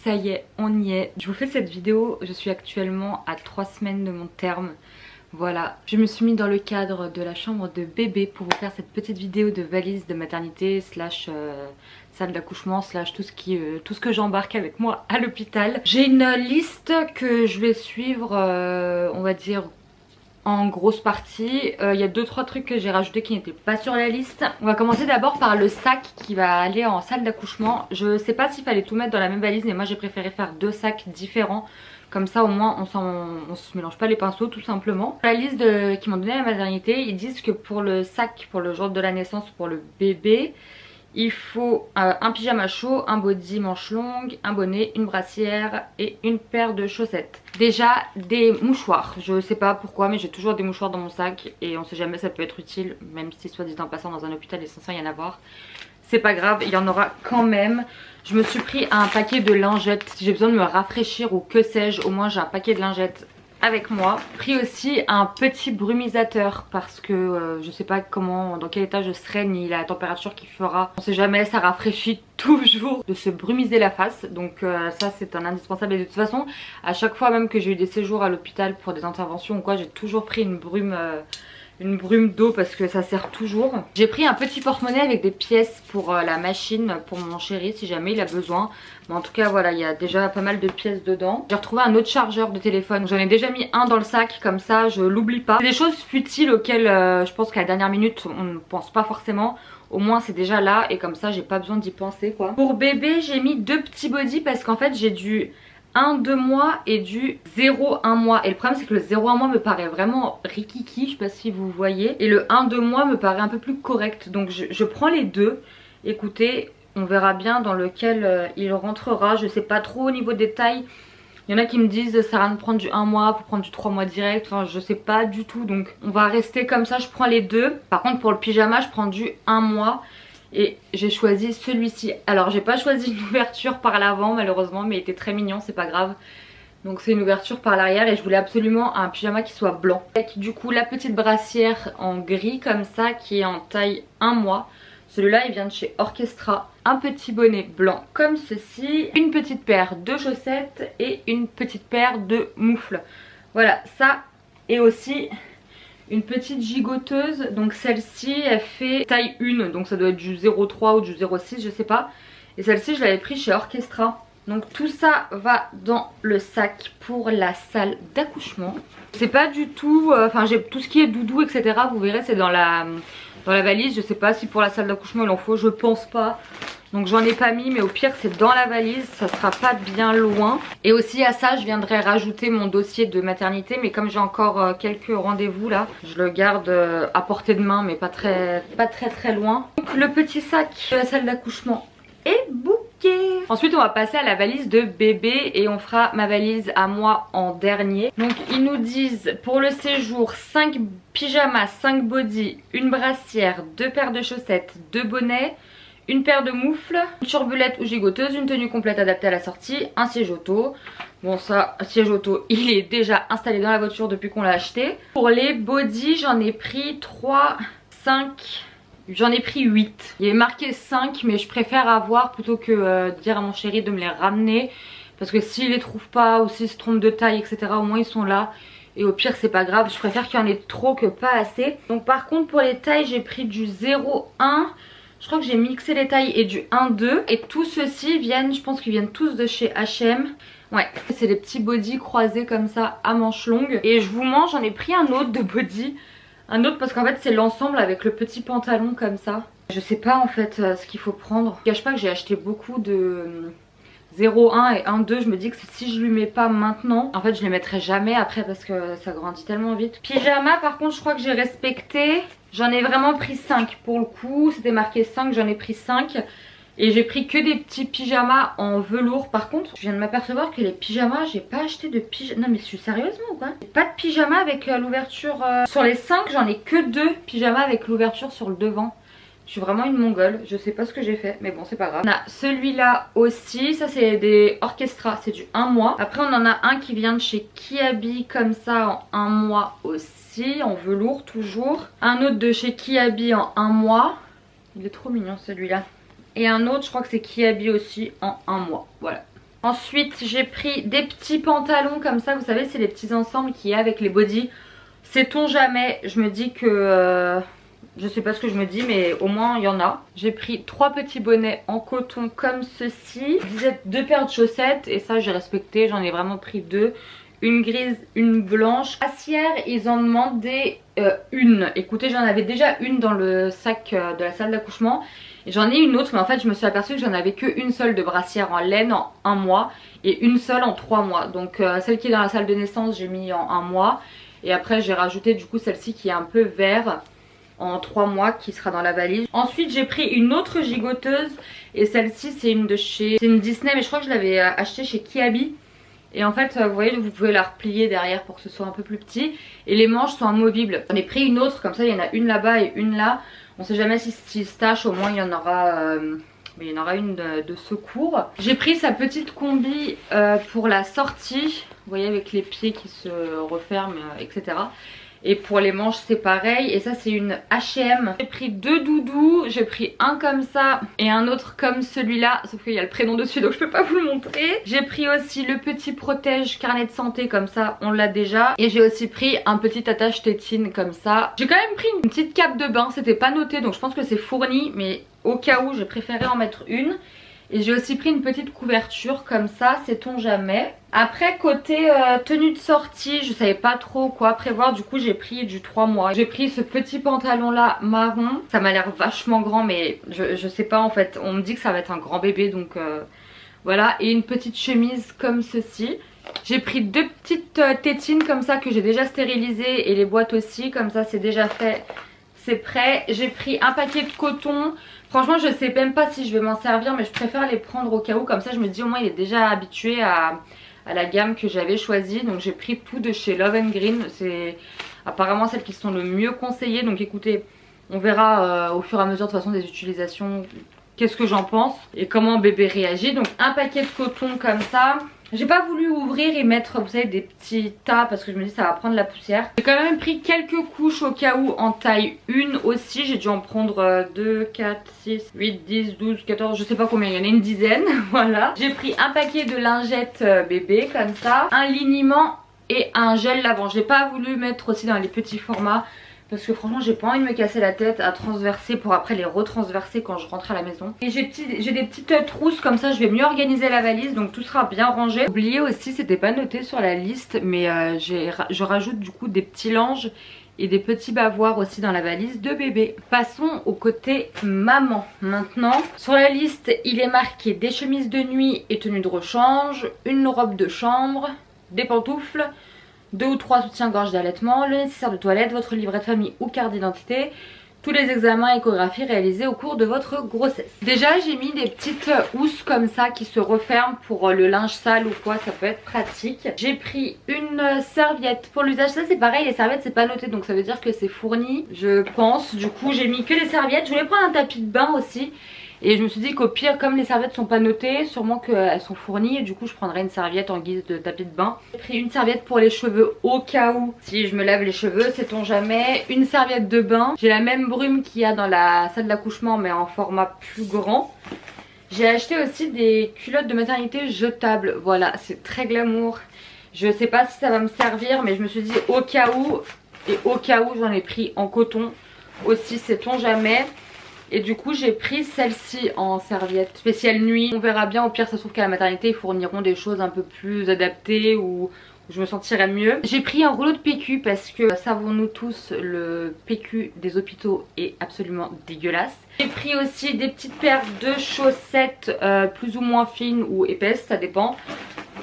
Ça y est, on y est. Je vous fais cette vidéo, je suis actuellement à 3 semaines de mon terme. Voilà, je me suis mis dans le cadre de la chambre de bébé pour vous faire cette petite vidéo de valise de maternité slash salle d'accouchement slash tout ce que j'embarque avec moi à l'hôpital. J'ai une liste que je vais suivre, on va dire en grosse partie. Il y a 2-3 trucs que j'ai rajoutés qui n'étaient pas sur la liste. On va commencer d'abord par le sac qui va aller en salle d'accouchement. Je sais pas s'il fallait tout mettre dans la même valise, mais moi j'ai préféré faire 2 sacs différents. Comme ça au moins on se mélange pas les pinceaux tout simplement. La liste qu'ils m'ont donné à la maternité, ils disent que pour le sac, pour le jour de la naissance, pour le bébé, il faut un pyjama chaud, un body manche longue, un bonnet, une brassière et une paire de chaussettes. Déjà des mouchoirs, je sais pas pourquoi mais j'ai toujours des mouchoirs dans mon sac et on sait jamais, ça peut être utile, même si soit dit en passant dans un hôpital il est censé y en avoir. C'est pas grave, il y en aura quand même. Je me suis pris un paquet de lingettes, si j'ai besoin de me rafraîchir ou que sais-je, au moins j'ai un paquet de lingettes avec moi. Pris aussi un petit brumisateur parce que je sais pas comment, dans quel état je serai ni la température qu'il fera. On sait jamais, ça rafraîchit toujours de se brumiser la face, donc ça c'est un indispensable. Et de toute façon à chaque fois même que j'ai eu des séjours à l'hôpital pour des interventions ou quoi, j'ai toujours pris une brume d'eau parce que ça sert toujours. J'ai pris un petit porte-monnaie avec des pièces pour la machine pour mon chéri si jamais il a besoin. Mais en tout cas voilà, il y a déjà pas mal de pièces dedans. J'ai retrouvé un autre chargeur de téléphone. J'en ai déjà mis un dans le sac, comme ça je l'oublie pas. C'est des choses futiles auxquelles je pense qu'à la dernière minute on ne pense pas forcément. Au moins c'est déjà là et comme ça j'ai pas besoin d'y penser quoi. Pour bébé j'ai mis 2 petits bodys parce qu'en fait j'ai du 1-2 mois et du 0-1 mois. Et le problème c'est que le 0-1 mois me paraît vraiment rikiki, je sais pas si vous voyez. Et le 1-2 mois me paraît un peu plus correct. Donc je prends les deux. Écoutez, on verra bien dans lequel il rentrera. Je sais pas trop au niveau des tailles. Il y en a qui me disent ça sert à rien de prendre du 1 mois, faut prendre du 3 mois direct. Enfin je sais pas du tout. Donc on va rester comme ça, je prends les deux. Par contre pour le pyjama je prends du 1 mois. Et j'ai choisi celui-ci. Alors j'ai pas choisi une ouverture par l'avant malheureusement, mais il était très mignon, c'est pas grave. Donc c'est une ouverture par l'arrière et je voulais absolument un pyjama qui soit blanc. Avec du coup la petite brassière en gris comme ça qui est en taille 1 mois. Celui-là il vient de chez Orchestra. Un petit bonnet blanc comme ceci. Une petite paire de chaussettes et une petite paire de moufles. Voilà, ça et aussi une petite gigoteuse, donc celle-ci elle fait taille 1, donc ça doit être du 0,3 ou du 0,6 je sais pas. Et celle-ci je l'avais pris chez Orchestra. Donc tout ça va dans le sac pour la salle d'accouchement. C'est pas du tout, enfin j'ai tout ce qui est doudou etc, vous verrez c'est dans la valise. Je sais pas si pour la salle d'accouchement il en faut, je pense pas. Donc j'en ai pas mis mais au pire c'est dans la valise, ça sera pas bien loin. Et aussi à ça je viendrai rajouter mon dossier de maternité, mais comme j'ai encore quelques rendez-vous là, je le garde à portée de main mais pas très loin. Donc le petit sac de la salle d'accouchement est booké. Ensuite on va passer à la valise de bébé et on fera ma valise à moi en dernier. Donc ils nous disent pour le séjour 5 pyjamas, 5 bodys, une brassière, 2 paires de chaussettes, 2 bonnets, une paire de moufles, une turbulette ou gigoteuse, une tenue complète adaptée à la sortie, un siège auto. Bon ça, siège auto, il est déjà installé dans la voiture depuis qu'on l'a acheté. Pour les bodys, j'en ai pris 3, 5, j'en ai pris 8. Il est marqué 5 mais je préfère avoir plutôt que dire à mon chéri de me les ramener. Parce que s'il les trouve pas ou s'il se trompe de taille etc, au moins ils sont là. Et au pire c'est pas grave, je préfère qu'il y en ait trop que pas assez. Donc par contre pour les tailles j'ai pris du 0,1. Je crois que j'ai mixé les tailles et du 1-2. Et tous ceux-ci viennent, je pense qu'ils viennent tous de chez H&M. Ouais, c'est des petits bodys croisés comme ça à manches longues. Et je vous mens, j'en ai pris un autre de body. Un autre parce qu'en fait c'est l'ensemble avec le petit pantalon comme ça. Je sais pas en fait ce qu'il faut prendre. Je cache pas que j'ai acheté beaucoup de 0,1 et 1,2. Je me dis que si je lui mets pas maintenant, en fait je les mettrai jamais après parce que ça grandit tellement vite. Pyjama par contre je crois que j'ai respecté. J'en ai vraiment pris 5 pour le coup, c'était marqué 5, j'en ai pris 5. Et j'ai pris que des petits pyjamas en velours. Par contre, je viens de m'apercevoir que les pyjamas, j'ai pas acheté de pyjama. Non mais je suis sérieusement ou quoi? J'ai pas de pyjama avec l'ouverture. Sur les 5, j'en ai que 2 pyjamas avec l'ouverture sur le devant. Je suis vraiment une mongole, je sais pas ce que j'ai fait, mais bon c'est pas grave. On a celui-là aussi, ça c'est des Orchestra, c'est du 1 mois. Après on en a un qui vient de chez Kiabi comme ça en 1 mois aussi, en velours toujours. Un autre de chez Kiabi en 1 mois, il est trop mignon celui-là. Et un autre je crois que c'est Kiabi aussi en 1 mois, voilà. Ensuite j'ai pris des petits pantalons comme ça, vous savez c'est les petits ensembles qu'il y a avec les bodys. Sait-on jamais, je me dis que... je sais pas ce que je me dis mais au moins il y en a. J'ai pris 3 petits bonnets en coton comme ceci. 2 paires de chaussettes et ça j'ai respecté, j'en ai vraiment pris 2. Une grise, une blanche. Brassière, ils en demandaient une. Écoutez, j'en avais déjà une dans le sac de la salle d'accouchement. Et j'en ai une autre, mais en fait je me suis aperçue que j'en avais qu'une seule de brassière en laine en 1 mois. Et une seule en 3 mois. Donc celle qui est dans la salle de naissance j'ai mis en 1 mois. Et après j'ai rajouté du coup celle-ci qui est un peu vert en 3 mois qui sera dans la valise. Ensuite j'ai pris une autre gigoteuse. Et celle-ci c'est une de chez... c'est une Disney mais je crois que je l'avais achetée chez Kiabi. Et en fait vous voyez vous pouvez la replier derrière pour que ce soit un peu plus petit. Et les manches sont amovibles. J'en ai pris une autre comme ça, il y en a une là-bas et une là. On sait jamais si se tâche, au moins il y en aura, mais il y en aura une de secours. J'ai pris sa petite combi pour la sortie. Vous voyez avec les pieds qui se referment etc. Et pour les manches c'est pareil. Et ça c'est une H&M. J'ai pris 2 doudous. J'ai pris un comme ça et un autre comme celui-là. Sauf qu'il y a le prénom dessus donc je peux pas vous le montrer. J'ai pris aussi le petit protège carnet de santé comme ça on l'a déjà. Et j'ai aussi pris un petit attache tétine comme ça. J'ai quand même pris une petite cape de bain. C'était pas noté donc je pense que c'est fourni. Mais au cas où j'ai préféré en mettre une. Et j'ai aussi pris une petite couverture comme ça, sait-on jamais. Après côté tenue de sortie, je savais pas trop quoi prévoir, du coup j'ai pris du 3 mois. J'ai pris ce petit pantalon là marron, ça m'a l'air vachement grand mais je sais pas en fait. On me dit que ça va être un grand bébé donc voilà. Et une petite chemise comme ceci. J'ai pris 2 petites tétines comme ça que j'ai déjà stérilisées et les boîtes aussi, comme ça c'est déjà fait, c'est prêt. J'ai pris un paquet de coton. Franchement je sais même pas si je vais m'en servir mais je préfère les prendre au cas où, comme ça je me dis au moins il est déjà habitué à la gamme que j'avais choisie. Donc j'ai pris tout de chez Love & Green, c'est apparemment celles qui sont le mieux conseillées. Donc écoutez, on verra au fur et à mesure de toute façon des utilisations qu'est-ce que j'en pense et comment bébé réagit. Donc un paquet de coton comme ça. J'ai pas voulu ouvrir et mettre vous savez des petits tas parce que je me dis ça va prendre la poussière. J'ai quand même pris quelques couches au cas où en taille 1 aussi. J'ai dû en prendre 2, 4, 6, 8, 10, 12, 14, je sais pas combien, il y en a une dizaine. Voilà. J'ai pris un paquet de lingettes bébé comme ça, un liniment et un gel lavant. J'ai pas voulu mettre aussi dans les petits formats parce que franchement j'ai pas envie de me casser la tête à transverser pour après les retransverser quand je rentre à la maison. Et j'ai des petites trousses comme ça, je vais mieux organiser la valise donc tout sera bien rangé. Oublié aussi, c'était pas noté sur la liste mais je rajoute du coup des petits langes et des petits bavoirs aussi dans la valise de bébé. Passons au côté maman maintenant. Sur la liste il est marqué des chemises de nuit et tenues de rechange, une robe de chambre, des pantoufles, 2 ou 3 soutiens-gorge d'allaitement, le nécessaire de toilette, votre livret de famille ou carte d'identité, tous les examens et échographies réalisés au cours de votre grossesse. Déjà j'ai mis des petites housses comme ça qui se referment pour le linge sale ou quoi, ça peut être pratique. J'ai pris une serviette pour l'usage, ça c'est pareil, les serviettes c'est pas noté donc ça veut dire que c'est fourni je pense. Du coup j'ai mis que des serviettes, je voulais prendre un tapis de bain aussi. Et je me suis dit qu'au pire, comme les serviettes sont pas notées, sûrement qu'elles sont fournies. Et du coup je prendrai une serviette en guise de tapis de bain. J'ai pris une serviette pour les cheveux au cas où si je me lave les cheveux, sait-on jamais. Une serviette de bain. J'ai la même brume qu'il y a dans la salle d'accouchement mais en format plus grand. J'ai acheté aussi des culottes de maternité jetables. Voilà, c'est très glamour. Je sais pas si ça va me servir mais je me suis dit au cas où. Et au cas où j'en ai pris en coton aussi, sait-on jamais. Et du coup j'ai pris celle-ci en serviette spéciale nuit. On verra bien, au pire ça se trouve qu'à la maternité ils fourniront des choses un peu plus adaptées ou je me sentirai mieux. J'ai pris un rouleau de PQ parce que savons-nous tous, le PQ des hôpitaux est absolument dégueulasse. J'ai pris aussi des petites paires de chaussettes plus ou moins fines ou épaisses, ça dépend.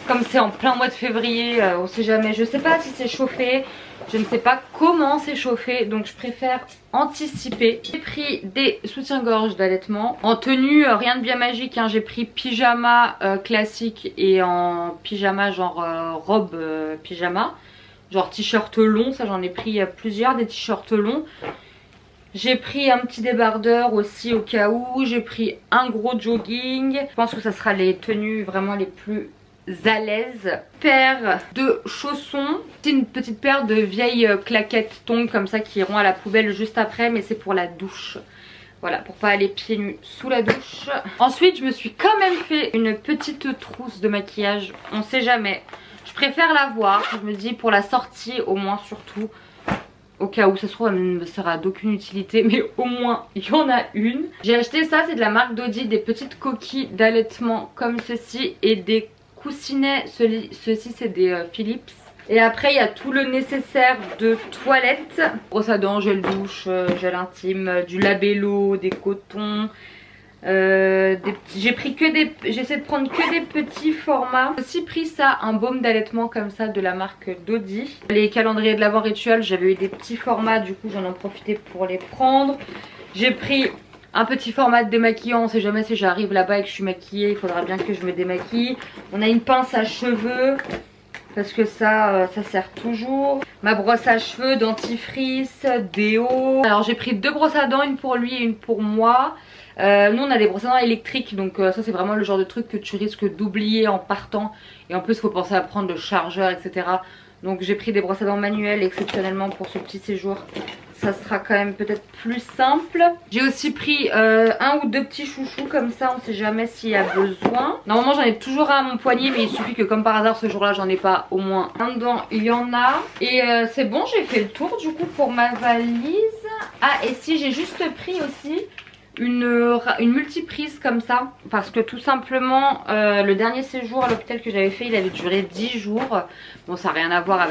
Comme c'est en plein mois de février, on sait jamais, je sais pas si c'est chauffé. Je ne sais pas comment c'est chauffé donc je préfère anticiper. J'ai pris des soutiens-gorge d'allaitement en tenue, rien de bien magique hein. J'ai pris pyjama classique et en pyjama genre robe pyjama, genre t-shirt long, ça j'en ai pris plusieurs, des t-shirts longs. J'ai pris un petit débardeur aussi au cas où, j'ai pris un gros jogging. Je pense que ça sera les tenues vraiment les plus à l'aise. Paire de chaussons, c'est une petite paire de vieilles claquettes tongs comme ça qui iront à la poubelle juste après mais c'est pour la douche. Voilà, pour pas aller pieds nus sous la douche. Ensuite, je me suis quand même fait une petite trousse de maquillage. On sait jamais. Je préfère la voir. Je me dis pour la sortie, au moins surtout. Au cas où ça se trouve, elle ne me sera d'aucune utilité. Mais au moins, il y en a une. J'ai acheté ça, c'est de la marque Dodi. Des petites coquilles d'allaitement comme ceci. Et des coussinets. Ceux-ci, c'est des Philips. Et après il y a tout le nécessaire de toilette. Brosse à dents, gel douche, gel intime, du labello, des cotons. J'ai pris que des... J'essaie de prendre que des petits formats. J'ai aussi pris ça, un baume d'allaitement comme ça de la marque Dodi. Les calendriers de l'Avent Rituel, j'avais eu des petits formats, du coup j'en ai profité pour les prendre. J'ai pris un petit format de démaquillant, on sait jamais si j'arrive là-bas et que je suis maquillée, il faudra bien que je me démaquille. On a une pince à cheveux. Parce que ça sert toujours. Ma brosse à cheveux, dentifrice, déo. Alors j'ai pris 2 brosses à dents, une pour lui et une pour moi. Nous on a des brosses à dents électriques, donc ça c'est vraiment le genre de truc que tu risques d'oublier en partant. Et en plus il faut penser à prendre le chargeur, etc. Donc j'ai pris des brosses à dents manuelles exceptionnellement pour ce petit séjour. Ça sera quand même peut-être plus simple. J'ai aussi pris 1 ou 2 petits chouchous comme ça, on sait jamais s'il y a besoin. Normalement j'en ai toujours un à mon poignet, mais il suffit que comme par hasard ce jour là j'en ai pas au moins un dedans, il y en a. Et c'est bon, j'ai fait le tour du coup pour ma valise. Ah et si, j'ai juste pris aussi une multiprise comme ça, parce que tout simplement le dernier séjour à l'hôpital que j'avais fait il avait duré 10 jours. Bon ça n'a rien à voir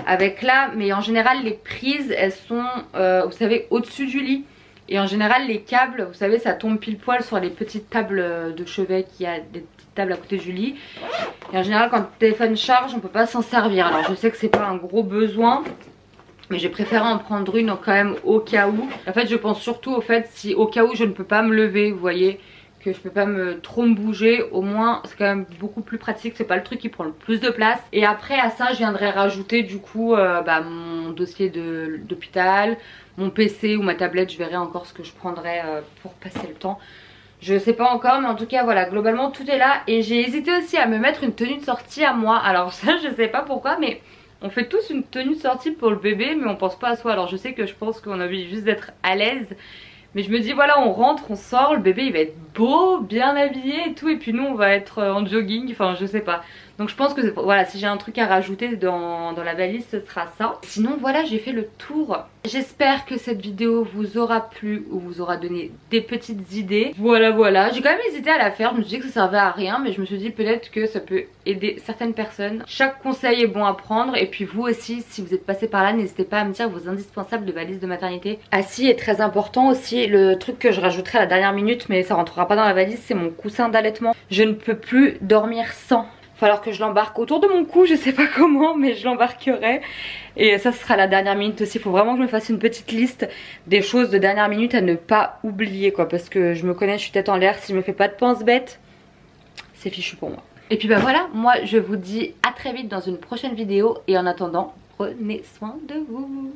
avec là, mais en général les prises elles sont vous savez au-dessus du lit, et en général les câbles vous savez ça tombe pile poil sur les petites tables de chevet, qui a des petites tables à côté du lit, et en général quand le téléphone charge on peut pas s'en servir. Alors je sais que c'est pas un gros besoin, mais j'ai préféré en prendre une quand même au cas où. En fait je pense surtout au fait si au cas où je ne peux pas me lever, vous voyez, que je peux pas trop me bouger, au moins c'est quand même beaucoup plus pratique, c'est pas le truc qui prend le plus de place. Et après à ça je viendrai rajouter du coup mon dossier d'hôpital, mon PC ou ma tablette, je verrai encore ce que je prendrai pour passer le temps. Je sais pas encore, mais en tout cas voilà, globalement tout est là. Et j'ai hésité aussi à me mettre une tenue de sortie à moi. Alors ça je sais pas pourquoi, mais on fait tous une tenue de sortie pour le bébé, mais on pense pas à soi. Alors je sais que je pense qu'on a envie juste d'être à l'aise, mais je me dis voilà, on rentre, on sort, le bébé il va être beau, bien habillé et tout, et puis nous on va être en jogging, enfin je sais pas. Donc je pense que voilà, si j'ai un truc à rajouter dans la valise, ce sera ça. Sinon voilà, j'ai fait le tour. J'espère que cette vidéo vous aura plu ou vous aura donné des petites idées. Voilà, j'ai quand même hésité à la faire, je me suis dit que ça servait à rien, mais je me suis dit peut-être que ça peut aider certaines personnes. Chaque conseil est bon à prendre, et puis vous aussi, si vous êtes passé par là, n'hésitez pas à me dire vos indispensables de valise de maternité. Ah si, et très important aussi, le truc que je rajouterai à la dernière minute, mais ça rentrera pas dans la valise, c'est mon coussin d'allaitement. Je ne peux plus dormir sans. Falloir que je l'embarque autour de mon cou, je sais pas comment, mais je l'embarquerai. Et ça sera la dernière minute aussi. Il faut vraiment que je me fasse une petite liste des choses de dernière minute à ne pas oublier, quoi, parce que je me connais, je suis tête en l'air. Si je me fais pas de pense bête, c'est fichu pour moi. Et puis bah voilà, moi je vous dis à très vite dans une prochaine vidéo, et en attendant, prenez soin de vous.